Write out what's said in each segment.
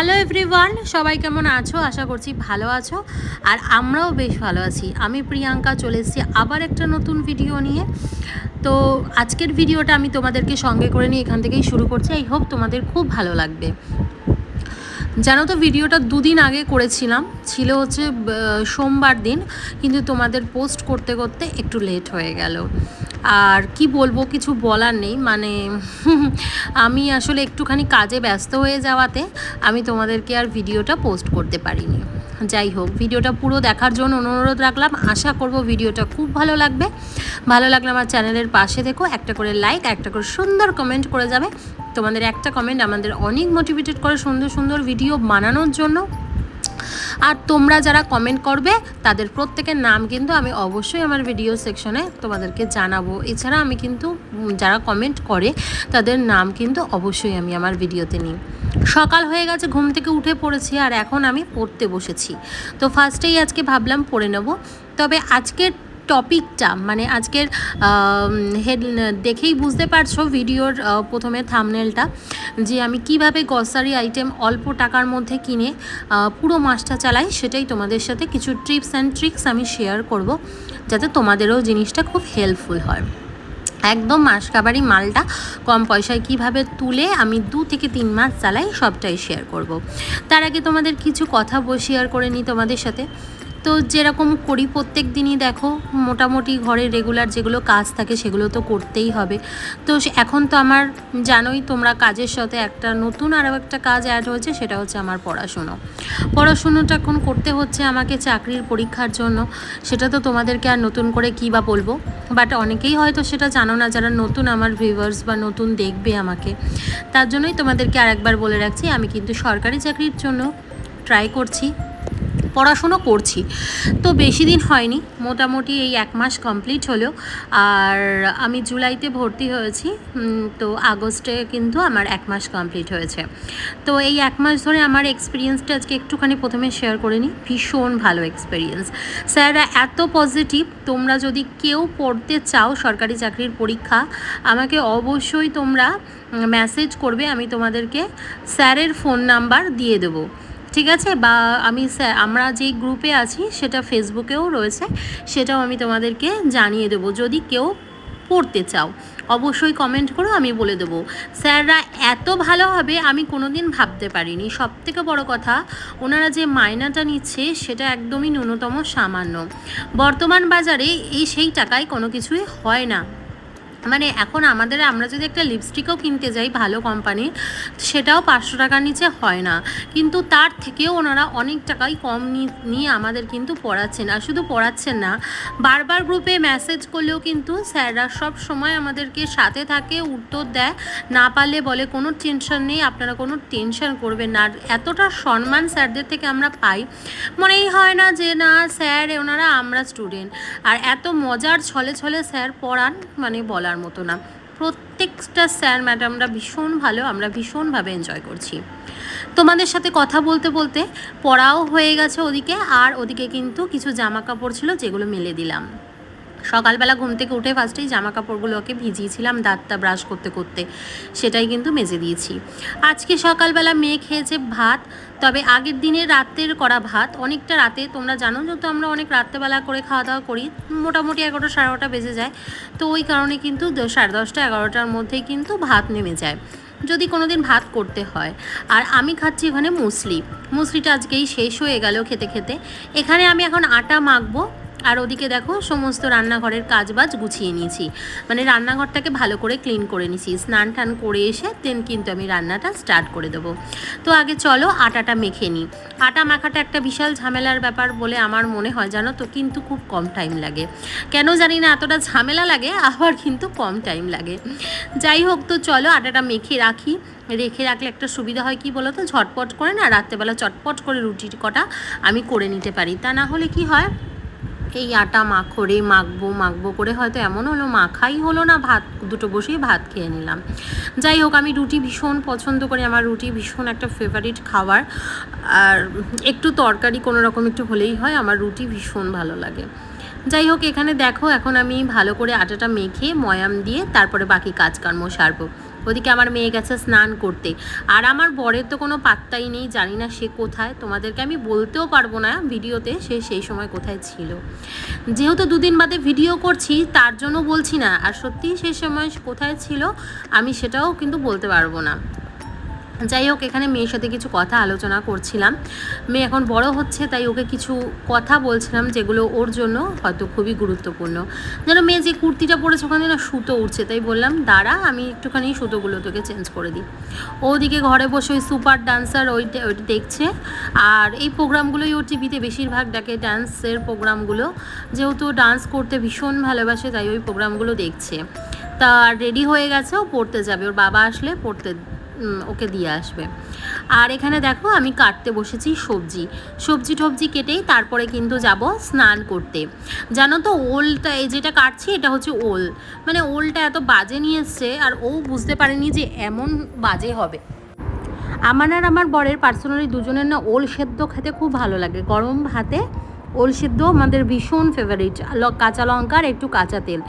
Hello everyone, সবাই কেমন আছো? আশা করছি ভালো আছো। আর আমরাও বেশ ভালো আছি। আমি প্রিয়াঙ্কা চলে এসেছি আবার একটা নতুন ভিডিও নিয়ে। তো আজকের ভিডিওটা আমি তোমাদেরকে সঙ্গে করে নিয়ে এখান থেকেই শুরু করছি। আই হোপ তোমাদের খুব ভালো লাগবে। জানো তো, ভিডিওটা দুদিন আগে করেছিলাম, ছিল হচ্ছে সোমবার দিন, কিন্তু তোমাদের পোস্ট করতে করতে একটু লেট হয়ে গেল। আর কি বলবো, কিছু বলার নেই। মানে আমি আসলে একটুখানি কাজে ব্যস্ত হয়ে যাওয়াতে আমি তোমাদেরকে আর ভিডিওটা পোস্ট করতে পারিনি। যাই হোক, ভিডিওটা পুরো দেখার জন্য অনুরোধ রাখলাম। আশা করব ভিডিওটা খুব ভালো লাগবে। ভালো লাগলে আমার চ্যানেলের পাশে থেকো, একটা করে লাইক, একটা করে সুন্দর কমেন্ট করে যাবে। তোমাদের একটা কমেন্ট আমাদের অনেক মোটিভেটেড করে সুন্দর সুন্দর ভিডিও বানানোর জন্য। আর তোমরা যারা কমেন্ট করবে তাদের প্রত্যেকের নাম কিন্তু আমি অবশ্যই আমার ভিডিও সেকশনে তোমাদেরকে জানাবো। এছাড়া আমি কিন্তু যারা কমেন্ট করে তাদের নাম কিন্তু অবশ্যই আমি আমার ভিডিওতে নিই। সকাল হয়ে গেছে, ঘুম থেকে উঠে পড়েছি আর এখন আমি পড়তে বসেছি। তো ফার্স্টেই আজকে ভাবলাম পড়ে নেব। তবে আজকের টপিকটা, মানে আজকের হেড দেখেই বুঝতে পারছো ভিডিওর প্রথমে থাম্বনেলটা, যে আমি কিভাবে গ্রসারি আইটেম অল্প টাকার মধ্যে কিনে পুরো মাসটা চালাই, সেটাই তোমাদের সাথে কিছু টিপস অ্যান্ড ট্রিক্স আমি শেয়ার করব, যাতে তোমাদেরও জিনিসটা খুব হেল্পফুল হয়। একদম মাসকাবারি মালটা কম পয়সায় কিভাবে তুলে আমি 2 থেকে 3 মাস চালাই, সবটাই শেয়ার করব। তার আগে তোমাদের কিছু কথা শেয়ার করে নিই তোমাদের সাথে। তো যেরকম করি প্রত্যেক দিনই, দেখো মোটামুটি ঘরের রেগুলার যেগুলো কাজ থাকে সেগুলো তো করতেই হবে। তো এখন তো আমার জানোই তোমরা, কাজের সাথে একটা নতুন আরও একটা কাজ অ্যাড হয়েছে, সেটা হচ্ছে আমার পড়াশুনোটা এখন করতে হচ্ছে আমাকে চাকরির পরীক্ষার জন্য। সেটা তো তোমাদেরকে আর নতুন করে কী বা বলবো, বাট অনেকেই হয়তো সেটা জানো না, যারা নতুন আমার ভিউয়ার্স বা নতুন দেখবে আমাকে। তার জন্যই তোমাদেরকে আরেকবার বলে রাখছি, আমি কিন্তু সরকারি চাকরির জন্য ট্রাই করছি, পড়াশুনো করছি। তো বেশি দিন হয়নি, মোটামুটি এই 1 মাস কমপ্লিট হলো। আর আমি জুলাইতে ভর্তি হয়েছি, তো আগস্টে কিন্তু আমার 1 মাস কমপ্লিট হয়েছে। তো এই 1 মাস ধরে আমার এক্সপিরিয়েন্সটা আজকে একটুখানি প্রথমে শেয়ার করে নিই। ভীষণ ভালো এক্সপিরিয়েন্স, স্যাররা এত পজিটিভ। তোমরা যদি কেউ পড়তে চাও সরকারি চাকরির পরীক্ষা, আমাকে অবশ্যই তোমরা মেসেজ করবে, আমি তোমাদেরকে স্যারের ফোন নাম্বার দিয়ে দেবো, ঠিক আছে? বা আমরা যেই গ্রুপে আছি সেটা ফেসবুকেও রয়েছে, সেটাও আমি তোমাদেরকে জানিয়ে দেবো। যদি কেউ পড়তে চাও অবশ্যই কমেন্ট করো, আমি বলে দেবো। স্যাররা এত ভালো হবে আমি কোনো দিন ভাবতে পারিনি। সবথেকে বড় কথা, ওনারা যে মাইনাটা নিচ্ছে সেটা একদমই ন্যূনতম সামান্য। বর্তমান বাজারে সেই টাকায় কোনো কিছুই হয় না। মানে এখন আমরা যদি একটা লিপস্টিকও কিনতে যাই ভালো কোম্পানির, সেটাও 500 টাকার নিচে হয় না। কিন্তু তার থেকেও ওনারা অনেক টাকাই কম নিয়ে আমাদের কিন্তু পড়াচ্ছেন। আর শুধু পড়াচ্ছেন না, বারবার গ্রুপে মেসেজ করলেও কিন্তু স্যাররা সব সময় আমাদেরকে সাথে থাকে, উত্তর দেয়। না পারলে বলে কোনো টেনশন নেই, আপনারা কোনো টেনশন করবেন না। আর এতটা সম্মান স্যারদের থেকে আমরা পাই, মনেই হয় না যে না স্যার ওনারা, আমরা স্টুডেন্ট। আর এত মজার ছলে ছলে স্যার পড়ান, মানে বলার মতো না। প্রত্যেকটা স্যার ম্যাডামরা ভীষণ ভালো, আমরা ভীষণভাবে এনজয় করছি। তোমাদের সাথে কথা বলতে বলতে পড়াও হয়ে গেছে ওদিকে, আর ওদিকে কিন্তু কিছু জামা কাপড় ছিল যেগুলো মেলে দিলাম। সকালবেলা ঘুম থেকে উঠে ফার্স্টেই জামা কাপড়গুলোকে ভিজিয়েছিলাম দাঁতটা ব্রাশ করতে করতে, সেটাই কিন্তু মেজে দিয়েছি। আজকে সকালবেলা মেয়ে খেয়েছে ভাত, তবে আগের দিনের রাতের করা ভাত, অনেকটা রাতে, তোমরা জানো যেহেতু আমরা অনেক রাত্রেবেলা করে খাওয়া দাওয়া করি, মোটামুটি 11টা সাড়ে 11টা বেজে যায়। তো ওই কারণে কিন্তু 10:30 11টার মধ্যেই কিন্তু ভাত নেমে যায় যদি কোনো দিন ভাত করতে হয়। আর আমি খাচ্ছি এখানে মুসলিটা আজকেই শেষ হয়ে গেল খেতে খেতে। এখানে আমি এখন আটা মাখবো, আর ওদিকে দেখো সমস্ত রান্নাঘরের কাজবাজ গুছিয়ে নিয়েছি, মানে রান্নাঘরটাকে ভালো করে ক্লিন করে নিয়েছি। স্নান টান করে এসে দেন কিন্তু আমি রান্নাটা স্টার্ট করে দেবো। তো আগে চলো আটাটা মেখে নিই। আটা মাখাটা একটা বিশাল ঝামেলার ব্যাপার বলে আমার মনে হয়, জানো তো, কিন্তু খুব কম টাইম লাগে। কেন জানি না এতটা ঝামেলা লাগে, আবার কিন্তু কম টাইম লাগে। যাই হোক, তো চলো আটাটা মেখে রেখে রাখলে একটা সুবিধা হয়, কি বলো তো, ঝটপট করে না রাত্রেবেলা চটপট করে রুটি কটা আমি করে নিতে পারি। তা না হলে কি হয়, এই আটা মাখবো করে হয়তো এমন হলো মাখাই হলো না, ভাত দুটো বসেই ভাত খেয়ে নিলাম। যাই হোক, আমি রুটি ভীষণ পছন্দ করি, আমার রুটি ভীষণ একটা ফেভারিট খাবার। আর একটু তরকারি কোনো রকম একটু হলেই হয়, আমার রুটি ভীষণ ভালো লাগে। যাই হোক, এখানে দেখো এখন আমি ভালো করে আটাটা মেখে ময়াম দিয়ে তারপরে বাকি কাজকর্ম সারবো। ওদিকে আমার মেয়ে গেছে স্নান করতে, আর আমার বরের তো কোনো পাত্তাই নেই, জানি না সে কোথায়, তোমাদেরকে আমি বলতেও পারবো না ভিডিওতে সে সেই সময় কোথায় ছিল। যেহেতু দুদিন বাদে ভিডিও করছি তার জন্য বলছি না, আর সত্যিই সেই সময় কোথায় ছিল আমি সেটাও কিন্তু বলতে পারবো না। যাই হোক, এখানে মেয়ের সাথে কিছু কথা আলোচনা করছিলাম। মেয়ে এখন বড় হচ্ছে, তাই ওকে কিছু কথা বলছিলাম যেগুলো ওর জন্য হয়তো খুবই গুরুত্বপূর্ণ। যেন মেয়ে যে কুর্তিটা পরেছে ওখানে না সুতো উঠছে, তাই বললাম দাঁড়া আমি একটুখানি সুতোগুলো তোকে চেঞ্জ করে দিই। ওদিকে ঘরে বসে ওই সুপার ডান্সার ওইটা দেখছে, আর এই প্রোগ্রামগুলোই ওর টিভিতে বেশিরভাগ ডাকে, ডান্সের প্রোগ্রামগুলো। যেহেতু ডান্স করতে ভীষণ ভালোবাসে তাই ওই প্রোগ্রামগুলো দেখছে। তা রেডি হয়ে গেছে, ও পড়তে যাবে, ওর বাবা আসলে পড়তে ওকে দিয়ে আসবে। আর এখানে দেখো আমি কাটতে বসেছি সবজি টবজি কেটেই তারপরে কিন্তু যাব স্নান করতে। জানো তো ওলটা এই যেটা কাটছি এটা হচ্ছে ওল, মানে ওলটা এত বাজে নিয়ে এসছে আর ও বুঝতে পারেনি যে এমন বাজে হবে। আমার আর আমার বরের পার্সোনালি দুজনের না ওল সেদ্ধ খেতে খুব ভালো লাগে, গরম ভাতে ওল সিদ্ধ আমাদের ভীষণ ফেভারিট। কাঁচা লঙ্কার একটু কাঁচা তেল,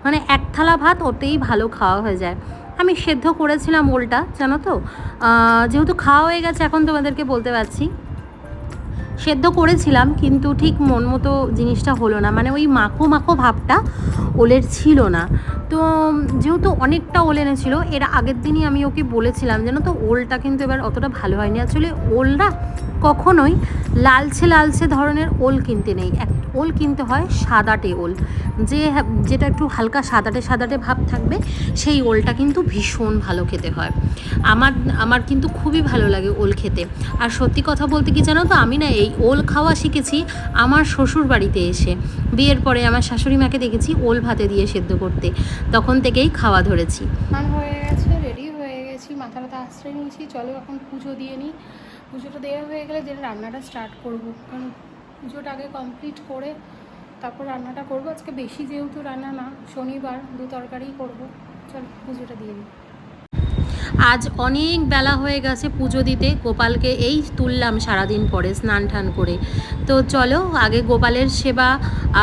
মানে এক থালা ভাত ওতেই ভালো খাওয়া হয়ে যায়। আমি সেদ্ধ করেছিলাম ওলটা, জানো তো, যেহেতু খাওয়া হয়ে গেছে এখন তোমাদেরকে বলতে পারছি। সেদ্ধ করেছিলাম কিন্তু ঠিক মন মতো জিনিসটা হলো না, মানে ওই মাখো মাখো ভাবটা ওলের ছিল না। তো যেহেতু অনেকটা ওল এনেছিল, এর আগের দিনই আমি ওকে বলেছিলাম যেন তো ওলটা কিন্তু এবার অতটা ভালো হয়নি। আসলে ওলটা কখনোই লালচে লালচে ধরনের ওল কিনতে নেই, ওল কিনতে হয় সাদাটে ওল, যেটা একটু হালকা সাদাটে ভাব থাকবে, সেই ওলটা কিন্তু ভীষণ ভালো খেতে হয়। আমার কিন্তু খুবই ভালো লাগে ওল খেতে। আর সত্যি কথা বলতে কি জানো তো, আমি না এই ওল খাওয়া শিখেছি আমার শ্বশুর বাড়িতে এসে। বিয়ের পরে আমার শাশুড়ি মাকে দেখেছি ওল ভাতে দিয়ে সেদ্ধ করতে, তখন থেকেই খাওয়া ধরেছি। হয়ে গেছে, রেডি হয়ে গেছি, মাথা ব্যথা আশ্রয় নিয়েছি, চলো এখন পুজো দিয়ে নিই। পুজোটা দেওয়া হয়ে গেলে যেন রান্নাটা স্টার্ট করবো, কারণ পুজোটা আগে কমপ্লিট করে তারপর রান্নাটা করবো। আজকে বেশি যেহেতু রান্না না, শনিবার 2 তরকারিই করবো। চল পুজোটা দিয়ে নিই। আজ অনেক বেলা হয়ে গেছে পুজো দিতে, গোপালকে এই তুললাম সারাদিন পরে স্নান টান করে। তো চলো আগে গোপালের সেবা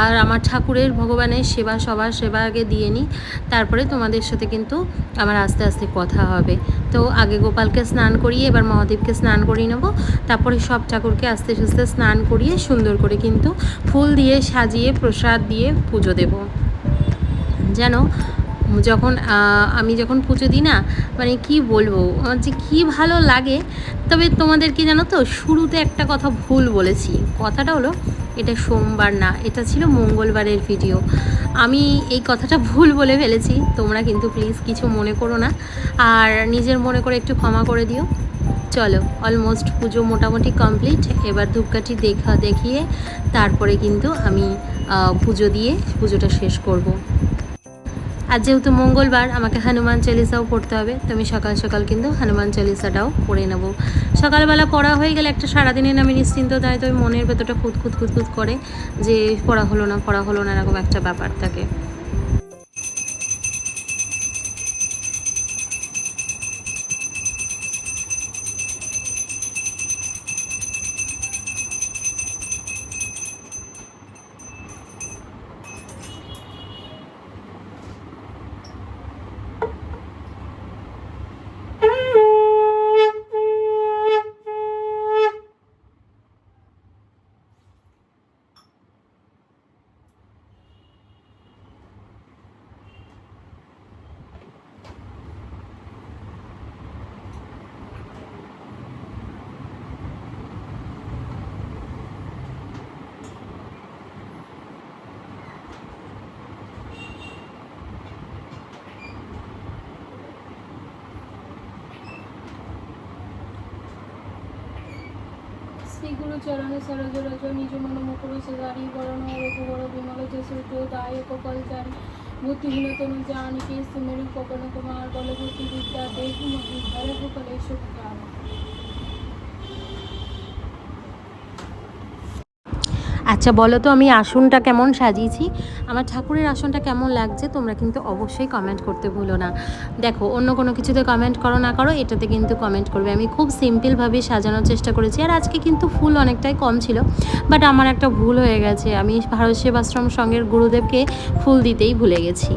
আর আমার ঠাকুরের ভগবানের সেবা, সবার সেবা আগে দিয়ে নিই, তারপরে তোমাদের সাথে কিন্তু আমার আস্তে আস্তে কথা হবে। তো আগে গোপালকে স্নান করিয়ে এবার মহাদেবকে স্নান করিয়ে নেবো, তারপরে সব ঠাকুরকে আস্তে আস্তে স্নান করিয়ে সুন্দর করে কিন্তু ফুল দিয়ে সাজিয়ে প্রসাদ দিয়ে পুজো দেব। যেন আমি যখন পুজো দিই না, মানে কি বলবো, আমার যে কী ভালো লাগে। তবে তোমাদের কি জানো তো, শুরুতে একটা কথা ভুল বলেছি, কথাটা হলো এটা সোমবার না, এটা ছিল মঙ্গলবারের ভিডিও। আমি এই কথাটা ভুল বলে ফেলেছি, তোমরা কিন্তু প্লিজ কিছু মনে করো না, আর নিজের মনে করে একটু ক্ষমা করে দিও। চলো অলমোস্ট পুজো মোটামুটি কমপ্লিট, এবার ধূপকাঠি দেখিয়ে তারপরে কিন্তু আমি পুজো দিয়ে পুজোটা শেষ করব। আর যেহেতু মঙ্গলবার আমাকে হনুমান চালিসাও পড়তে হবে, তো আমি সকাল সকাল কিন্তু হনুমান চালিসাটাও পড়ে নেব। সকালবেলা পড়া হয়ে গেলে একটা সারাদিনের আমি নিশ্চিন্ত, তাই তো মনের ভেতরটা খুঁত করে যে পড়া হলো না এরকম একটা ব্যাপার থাকে। শ্রীগুরু চরণে সরজ রজ নিজ মন মুকুর সুধারি বরণ রঘুবর বিমল যশোট দায়ক কলচারী বুদ্ধিহীন তনু জানিকে সুমেরু পবন কুমার বলভূতি বিদ্যা দেহু মহি হরহু কলেশ কার। আচ্ছা বলো তো আমি আসনটা কেমন সাজিয়েছি, আমার ঠাকুরের আসনটা কেমন লাগছে, তোমরা কিন্তু অবশ্যই কমেন্ট করতে ভুলো না। দেখো অন্য কোনো কিছুতে কমেন্ট করো না করো, এটাতে কিন্তু কমেন্ট করবে। আমি খুব সিম্পলভাবে সাজানোর চেষ্টা করেছি, আর আজকে কিন্তু ফুল অনেকটাই কম ছিল, বাট আমার একটা ভুল হয়ে গেছে, আমি ভারত সেবাশ্রম সংঘের গুরুদেবকে ফুল দিতেই ভুলে গেছি।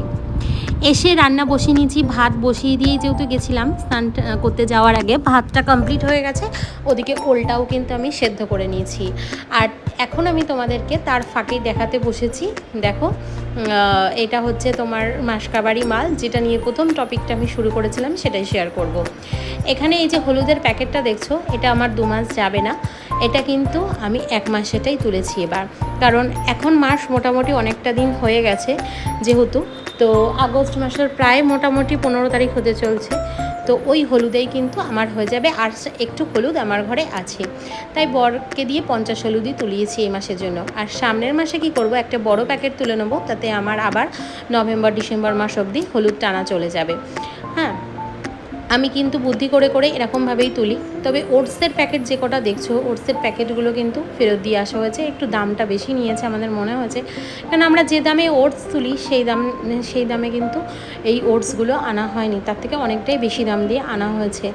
এসে রান্না বসিয়ে নিয়েছি, ভাত বসিয়ে দিয়ে যেহেতু গেছিলাম স্নান করতে যাওয়ার আগে, ভাতটা কমপ্লিট হয়ে গেছে, ওদিকে ওলটাও কিন্তু আমি সেদ্ধ করে নিয়েছি। আর এখন আমি তোমাদেরকে তার ফাঁকে দেখাতে বসেছি। দেখো এটা হচ্ছে তোমার মাসকাবাড়ি মাল, যেটা নিয়ে প্রথম টপিকটা আমি শুরু করেছিলাম সেটাই শেয়ার করব। এখানে এই যে হলুদের প্যাকেটটা দেখছো, এটা আমার 2 মাস যাবে না, এটা কিন্তু আমি 1 মাসেটাই তুলেছি এবার, কারণ এখন মাস মোটামুটি অনেকটা দিন হয়ে গেছে যেহেতু, তো আগস্ট মাসের প্রায় মোটামুটি 15 তারিখ হতে চলছে, তো ওই হলুদেই কিন্তু আমার হয়ে যাবে। আর একটু হলুদ আমার ঘরে আছে, তাই বরকে দিয়ে 50 হলুদই তুলিয়েছি এই মাসের জন্য। আর সামনের মাসে কি করব, একটা বড় প্যাকেট তুলে নেবো, তাতে আমার আবার নভেম্বর ডিসেম্বর মাস অবধি হলুদ টানা চলে যাবে। হ্যাঁ, আমি কিন্তু বুদ্ধি করে করে এরকমভাবেই তুলি। তবে ওটসের প্যাকেট যে কটা দেখছো, ওটসের প্যাকেটগুলো কিন্তু ফেরত দিয়ে আসা হয়েছে, একটু দামটা বেশি নিয়েছে আমাদের মনে হয়েছে, কারণ আমরা যে দামে ওটস তুলি সেই দামে কিন্তু এই ওটসগুলো আনা হয়নি, তার থেকে অনেকটাই বেশি দাম দিয়ে আনা হয়েছে।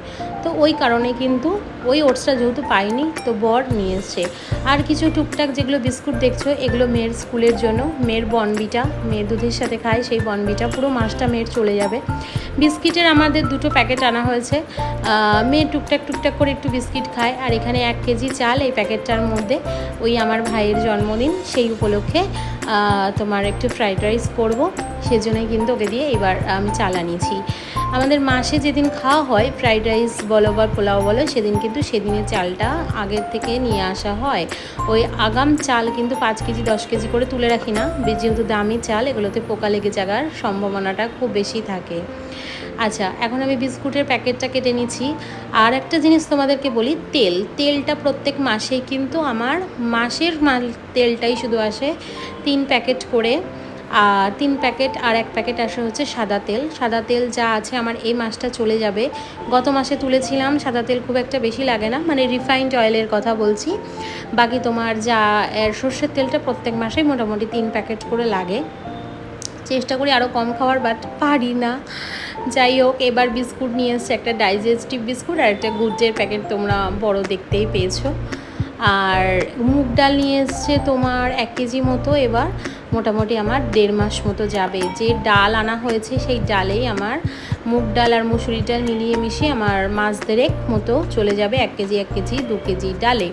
তো ওই কারণে কিন্তু ওই ওটসটা যেহেতু পাইনি, তো বর নিয়ে এসছে। আর কিছু টুকটাক যেগুলো বিস্কুট দেখছো, এগুলো মেয়ের স্কুলের জন্য, মেয়ের বনবিটা, মেয়ের দুধের সাথে খায় সেই বনবিটা, পুরো মাসটা মেয়ের চলে যাবে। বিস্কিটের আমাদের 2টো প্যাকেট আনা হয়েছে, মেয়ে টুকটাক করে একটু বিস্কিট খায়। আর এখানে 1 কেজি চাল এই প্যাকেটটার মধ্যে, ওই আমার ভাইয়ের জন্মদিন সেই উপলক্ষে তোমার একটু ফ্রাইড রাইস করবো, সেজন্যই কিন্তু ওকে দিয়ে এবার আমি চাল আনিয়েছি। আমাদের মাসে যেদিন খাওয়া হয় ফ্রাইড রাইস বলো বা পোলাও বলো, সেদিনের চালটা আগের থেকে নিয়ে আসা হয়। ওই আগাম চাল কিন্তু 5 কেজি 10 কেজি করে তুলে রাখি না, যেহেতু দামি চাল, এগুলোতে পোকা লেগে যাওয়ার সম্ভাবনাটা খুব বেশি থাকে। আচ্ছা, এখন আমি বিস্কুটের প্যাকেটটা কেটে নিচ্ছি। আর একটা জিনিস তোমাদেরকে বলি, তেলটা প্রত্যেক মাসেই কিন্তু আমার মাসের তেলটাই শুধু আসে 3 প্যাকেট করে। আর 3 প্যাকেট, আর 1 প্যাকেট আসে হচ্ছে সাদা তেল যা আছে আমার এই মাসটা চলে যাবে। গত মাসে তুলেছিলাম, সাদা তেল খুব একটা বেশি লাগে না, মানে রিফাইন্ড অয়েলের কথা বলছি। বাকি তোমার যা সর্ষের তেলটা প্রত্যেক মাসেই মোটামুটি 3 প্যাকেট করে লাগে। চেষ্টা করি আরও কম খাওয়ার, বাট পারি না। যাই হোক, এবার বিস্কুট নিয়ে এসছে, একটা ডাইজেস্টিভ বিস্কুট আর একটা গুডের প্যাকেট, তোমরা বড় দেখতেই পেয়েছো। আর মুগ ডাল নিয়ে এসছে তোমার 1 কেজি মতো, এবার মোটামুটি আমার 1.5 মাস মতো যাবে। যে ডাল আনা হয়েছে সেই ডালেই আমার মুগ ডাল আর মুসুরি ডাল মিলিয়ে মিশিয়ে আমার মাস 1.5 মতো চলে যাবে 1 কেজি 2 কেজি ডালে।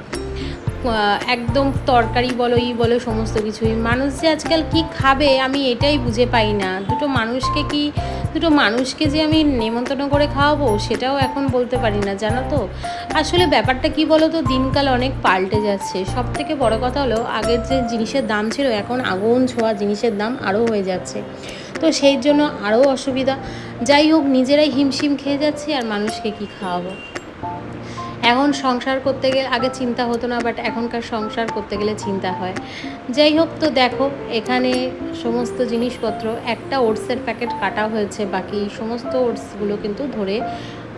একদম তরকারি বলো বলো সমস্ত কিছুই। মানুষ যে আজকাল কি খাবে আমি এটাই বুঝে পাই না। দুটো মানুষকে যে আমি নেমন্তন্ন করে খাওয়াবো সেটাও এখন বলতে পারি না, জানো তো। আসলে ব্যাপারটা কি বলো তো, দিনকাল অনেক পাল্টে যাচ্ছে। সব থেকে বড় কথা হলো, আগের যে জিনিসের দাম ছিল এখন আগুন ছোঁয়া জিনিসের দাম আরও হয়ে যাচ্ছে, তো সেই জন্য আরও অসুবিধা। যাই হোক, নিজেরাই হিমশিম খেয়ে যাচ্ছি, আর মানুষকে কি খাওয়াবো। এখন সংসার করতে গেলে আগে চিন্তা হতো না, বাট এখনকার সংসার করতে গেলে চিন্তা হয়। যাই হোক, তো দেখো এখানে সমস্ত জিনিসপত্র, একটা ওটসের প্যাকেট কাটা হয়েছে, বাকি সমস্ত ওটসগুলো কিন্তু ধরে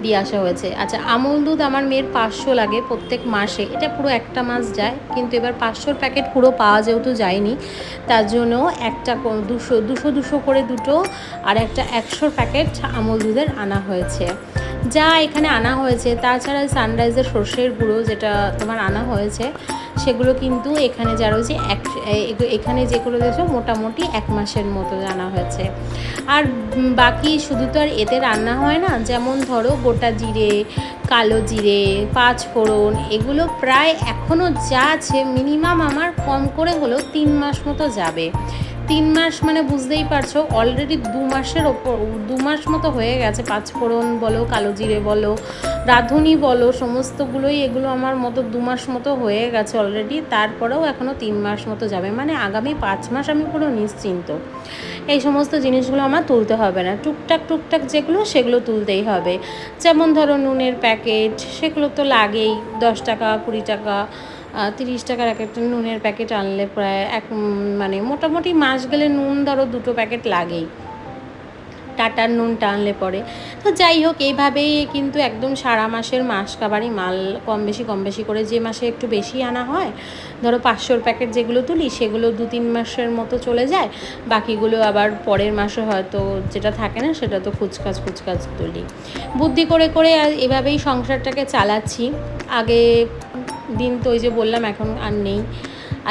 দিয়ে আসা হয়েছে। আচ্ছা, আমুল দুধ আমার মেয়ের 500 লাগে প্রত্যেক মাসে, এটা পুরো একটা মাস যায়, কিন্তু এবার 500 প্যাকেট পুরো পাওয়া যেহেতু যায়নি, তার জন্য একটা 200 করে দুটো, আর একটা 100 প্যাকেট আমুল দুধের আনা হয়েছে। যা এখানে আনা হয়েছে, তাছাড়া সানরাইজের সর্ষের গুঁড়ো যেটা তোমার আনা হয়েছে, সেগুলো কিন্তু এখানে যা রয়েছে এখানে যেগুলো রয়েছে মোটামুটি 1 মাসের মতো আনা হয়েছে। আর বাকি শুধু তো আর এতে রান্না হয় না, যেমন ধরো গোটা জিরে, কালো জিরে, 5 ফোড়ন, এগুলো প্রায় এখনও যা আছে মিনিমাম আমার কম করে হলেও 3 মাস মতো যাবে। 3 মাস মানে বুঝতেই পারছো, অলরেডি 2 মাসের ওপর, 2 মাস মতো হয়ে গেছে। 5 ফোড়ন বলো, কালো জিরে বলো, রাঁধুনি বলো, সমস্তগুলোই এগুলো আমার মতো 2 মাস মতো হয়ে গেছে অলরেডি, তারপরেও এখনও 3 মাস মতো যাবে, মানে আগামী 5 মাস আমি পুরো নিশ্চিন্ত। এই সমস্ত জিনিসগুলো আমার তুলতে হবে না, টুকটাক যেগুলো সেগুলো তুলতেই হবে। যেমন ধরো নুনের প্যাকেট, সেগুলো তো লাগেই, 10 টাকা 20 টাকা 30 টাকার একটা নুনের প্যাকেট আনলে প্রায় মানে মোটামুটি মাস গেলে নুন ধরো 2টো প্যাকেট লাগেই, টাটার নুনটা আনলে পরে। তো যাই হোক, এইভাবেই কিন্তু একদম সারা মাসের মাসকাবারি মাল কম বেশি করে, যে মাসে একটু বেশি আনা হয়, ধরো 500 প্যাকেট যেগুলো তুলি সেগুলো 2-3 মাসের মতো চলে যায়, বাকিগুলো আবার পরের মাসে হয়তো যেটা থাকে না সেটা তো কুচকাচ তুলি। বুদ্ধি করে করে এভাবেই সংসারটাকে চালাচ্ছি। আগে দিন তো ওই যে বললাম এখন আর নেই।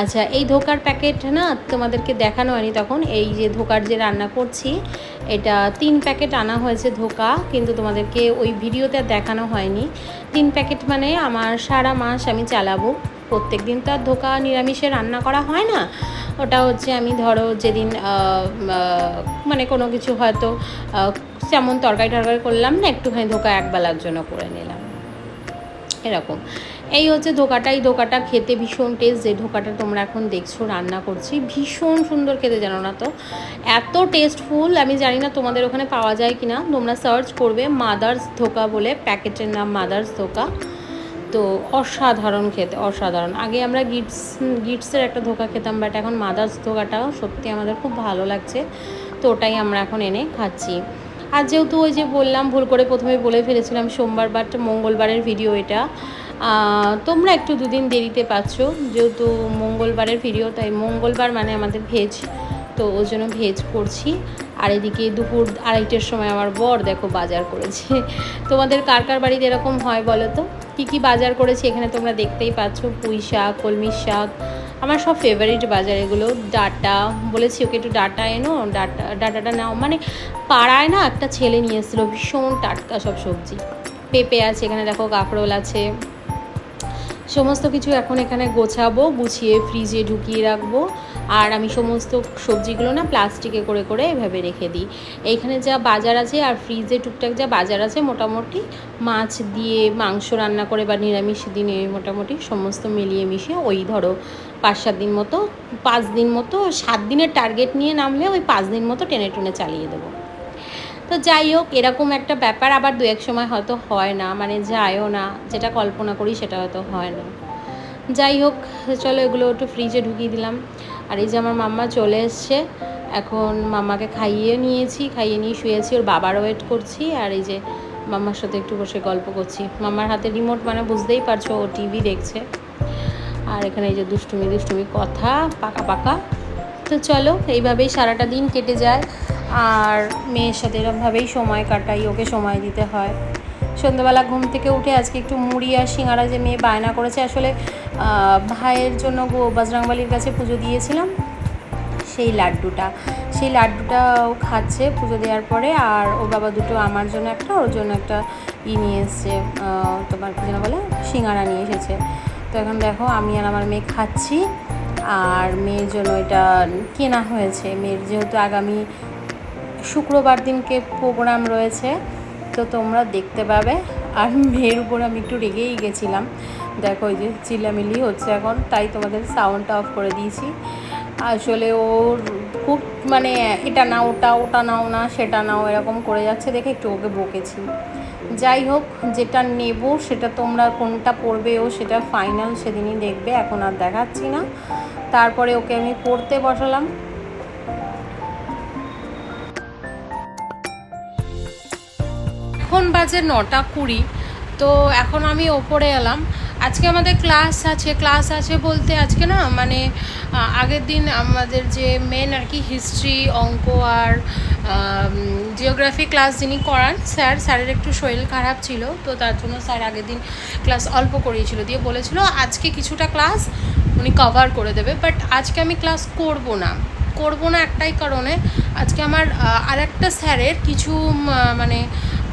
আচ্ছা, এই ধোকার প্যাকেট না তোমাদেরকে দেখানো হয়নি তখন। এই যে ধোকার যে রান্না করছি, এটা 3 প্যাকেট আনা হয়েছে ধোকা, কিন্তু তোমাদেরকে ওই ভিডিওতে দেখানো হয়নি। 3 প্যাকেট মানে আমার সারা মাস আমি চালাবো। প্রত্যেক দিন তো আর ধোকা নিরামিষে রান্না করা হয় না। ওটা হচ্ছে আমি ধরো যেদিন মানে কোনো কিছু হয়তো যেমন তরকারি করলাম না, একটুখানি ধোকা একবেলার জন্য করে নিলাম, এরকম। এই হচ্ছে ধোকাটা। এই ধোকাটা খেতে ভীষণ টেস্ট। যে ধোকাটা তোমরা এখন দেখছো রান্না করছি, ভীষণ সুন্দর খেতে, জানো না তো, এত টেস্টফুল। আমি জানি না তোমাদের ওখানে পাওয়া যায় কি না, তোমরা সার্চ করবে মাদার্স ধোকা বলে, প্যাকেটের নাম মাদার্স ধোকা। তো অসাধারণ খেতে, অসাধারণ। আগে আমরা গিটসের একটা ধোকা খেতাম, বাট এখন মাদার্স ধোকাটাও সত্যি আমাদের খুব ভালো লাগছে, তো ওটাই আমরা এখন এনে খাচ্ছি। আর যেহেতু ওই যে বললাম, ভুল করে প্রথমে বলে ফেলেছিলাম সোমবার বাট মঙ্গলবারের ভিডিও এটা, তোমরা একটু দুদিন দেরিতে পাচ্ছ, যেহেতু মঙ্গলবারের ভিডিও, তাই মঙ্গলবার মানে আমাদের ভেজ, তো ওই জন্য ভেজ করছি। আর এদিকে দুপুর 2:30টার সময় আমার বর দেখো বাজার করেছে। তোমাদের কার কার বাড়িতে এরকম হয় বলো তো? কী কী বাজার করেছি এখানে তোমরা দেখতেই পাচ্ছ। পুঁই শাক, কলমি শাক, আমার সব ফেভারিট বাজার এগুলো। ডাটা বলেছি ওকে একটু ডাটা এনো, ডাটাটা নাও, মানে পাড়ায় না একটা ছেলে নিয়ে এসেছিলো ভীষণ টাটকা সব সবজি। পেঁপে আছে এখানে, দেখো কাঁকরোল আছে, সমস্ত কিছু এখন এখানে গোছাবো, গুছিয়ে ফ্রিজে ঢুকিয়ে রাখবো। আর আমি সমস্ত সবজিগুলো না প্লাস্টিকে করে করে এভাবে রেখে দিই। এইখানে যা বাজার আছে আর ফ্রিজে টুকটাক যা বাজার আছে, মোটামুটি মাছ দিয়ে মাংস রান্না করে বা নিরামিষ দিনে মোটামুটি সমস্ত মিলিয়ে মিশিয়ে ওই ধরো 5-7 দিন মতো, 5 দিন মতো, 7 দিনের টার্গেট নিয়ে নামলে ওই 5 দিন মতো টেনে টুনে চালিয়ে দেবো। তো যাই হোক, এরকম একটা ব্যাপার। আবার 2-1 সময় হয়তো হয় না, মানে যায়ও না, যেটা কল্পনা করি সেটা হয়তো হয় না। যাই হোক, চলো এগুলো একটু ফ্রিজে ঢুকিয়ে দিলাম। আর এই যে আমার মাম্মা চলে এসছে, এখন মাম্মাকে খাইয়ে নিয়েছি, খাইয়ে নিয়ে শুয়েছি, ওর বাবার ওয়েট করছি। আর এই যে মাম্মার সাথে একটু বসে গল্প করছি। মাম্মার হাতে রিমোট, মানে বুঝতেই পারছো ও টিভি দেখছে। আর এখানে এই যে দুষ্টুমি কথা পাকা পাকা। তো চলো, এইভাবেই সারাটা দিন কেটে যায়। আর মেয়ের সাথে এরকমভাবেই সময় কাটাই, ওকে সময় দিতে হয়। সন্ধ্যাবেলা ঘুম থেকে উঠে আজকে একটু মুড়ি আর সিঙ্গারা যে মেয়ে বায়না করেছে, আসলে ভাইয়ের জন্য বজরংবলীর কাছে পুজো দিয়েছিলাম, সেই লাড্ডুটাও খাচ্ছে পুজো দেওয়ার পরে। আর ওর বাবা দুটো আমার জন্য একটা, ওর জন্য একটা নিয়ে এসছে, তোমার কী যেন বলে, সিঙ্গারা নিয়ে এসেছে। তো এখন দেখো আমি আর আমার মেয়ে খাচ্ছি। আর মেয়ের জন্য এটা কেনা হয়েছে, মেয়ের যেহেতু আগামী শুক্রবার দিনকে প্রোগ্রাম রয়েছে, তো তোমরা দেখতে পাবে। আর মেয়ের উপর আমি একটু রেগেই গেছিলাম, দেখো ওই যে চিল্লামিল্লি হচ্ছে এখন, তাই তোমাদের সাউন্ডটা অফ করে দিয়েছি। আসলে ওর খুব মানে এটা নাও ওটা নাও না, সেটা নাও, এরকম করে যাচ্ছে দেখে একটু ওকে বকেছি। যাই হোক, যেটা নেব সেটা তোমরা কোনটা পড়বে ও সেটা ফাইনাল সেদিনই দেখবে, এখন আর দেখাচ্ছি না। তারপরে ওকে আমি পড়তে বসালাম। এখন বাজে 9:20, তো এখন আমি ওপরে এলাম। আজকে আমাদের ক্লাস আছে বলতে আজকে না, মানে আগের দিন আমাদের যে মেন আর কি হিস্ট্রি, অঙ্ক আর জিওগ্রাফি ক্লাস যিনি করান স্যারের একটু শরীর খারাপ ছিল, তো তার জন্য স্যার আগের দিন ক্লাস অল্প করিয়েছিল, দিয়ে বলেছিল আজকে কিছুটা ক্লাস উনি কভার করে দেবে। বাট আজকে আমি ক্লাস করব না একটাই কারণে, আজকে আমার আরেকটা স্যারের কিছু মানে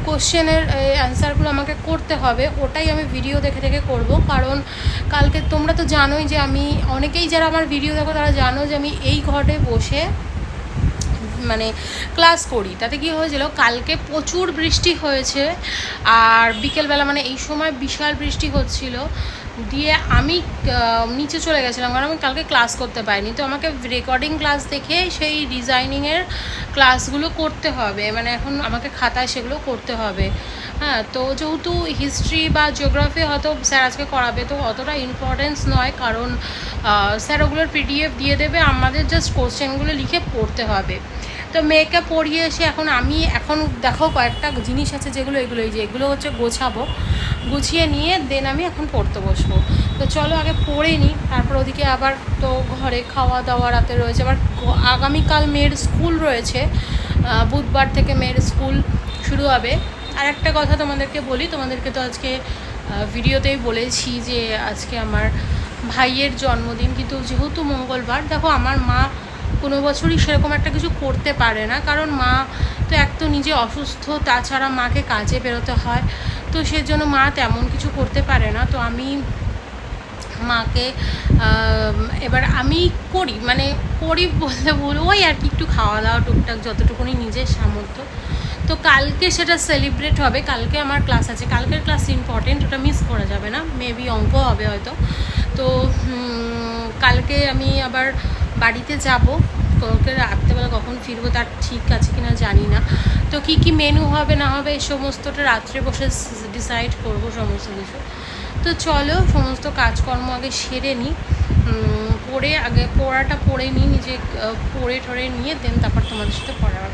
কোশ্চেনের অ্যান্সারগুলো আমাকে করতে হবে, ওটাই আমি ভিডিও দেখে করব। কারণ কালকে তোমরা তো জানোই যে আমি, অনেকেই যারা আমার ভিডিও দেখো তারা জানো যে আমি এই ঘরে বসে মানে ক্লাস করি। তাতে কি হয়েছিল, কালকে প্রচুর বৃষ্টি হয়েছে, আর বিকেলবেলা মানে এই সময় বিশাল বৃষ্টি হচ্ছিল, দিয়ে আমি নিচে চলে গেছিলাম, কারণ আমি কালকে ক্লাস করতে পারিনি। তো আমাকে রেকর্ডিং ক্লাস দেখে সেই ডিজাইনিংয়ের ক্লাসগুলো করতে হবে, মানে এখন আমাকে খাতায় সেগুলো করতে হবে। হ্যাঁ, তো যেহেতু হিস্ট্রি বা জিওগ্রাফি হয়তো স্যার আজকে করাবে, তো অতটা ইম্পর্টেন্স নয়, কারণ স্যার ওগুলোর পিডিএফ দিয়ে দেবে, আমাদের জাস্ট কোশ্চেনগুলো লিখে পড়তে হবে। তো মেয়েকে পড়িয়ে এসে এখন দেখো কয়েকটা জিনিস আছে যেগুলো এগুলো হচ্ছে গুছিয়ে নিয়ে দেন আমি এখন পড়তে বসবো। তো চলো আগে পড়ে নিই, তারপর ওদিকে আবার তো ঘরে খাওয়া দাওয়া রাতে রয়েছে। আবার আগামীকাল মেয়ের স্কুল রয়েছে, বুধবার থেকে মেয়ের স্কুল শুরু হবে। আর একটা কথা তোমাদেরকে বলি, তোমাদেরকে তো আজকে ভিডিওতেই বলেছি যে আজকে আমার ভাইয়ের জন্মদিন, কিন্তু যেহেতু মঙ্গলবার, দেখো আমার মা কোনো বছরই সেরকম একটা কিছু করতে পারে না, কারণ মা তো এক তো নিজে অসুস্থ, তাছাড়া মাকে কাজে বেরোতে হয়, তো সেজন্য মা তেমন কিছু করতে পারে না। তো আমি মাকে এবার আমি করি, মানে করি বলতে ভুল, ওই আর কি একটু খাওয়া দাওয়া টুকটাক যতটুকুনি নিজের সামর্থ্য। তো কালকে সেটা সেলিব্রেট হবে, কালকে আমার ক্লাস আছে, কালকের ক্লাস ইম্পর্টেন্ট, ওটা মিস করা যাবে না, মেবি অঙ্ক হবে হয়তো। তো কালকে আমি আবার বাড়িতে যাব, কালকে রাত্রেবেলা কখন ফিরবো তার ঠিক আছে কিনা জানি না। তো কি কি মেনু হবে না হবে এই সমস্তটা রাত্রে বসে ডিসাইড করবো সমস্ত কিছু। তো চলো সমস্ত কাজকর্ম আগে সেরে নিই, পড়ে আগে পড়াটা পড়ে নিই, নিজে পড়ে টড়ে নিয়ে দেন তারপর তোমাদের সাথে পরে আবার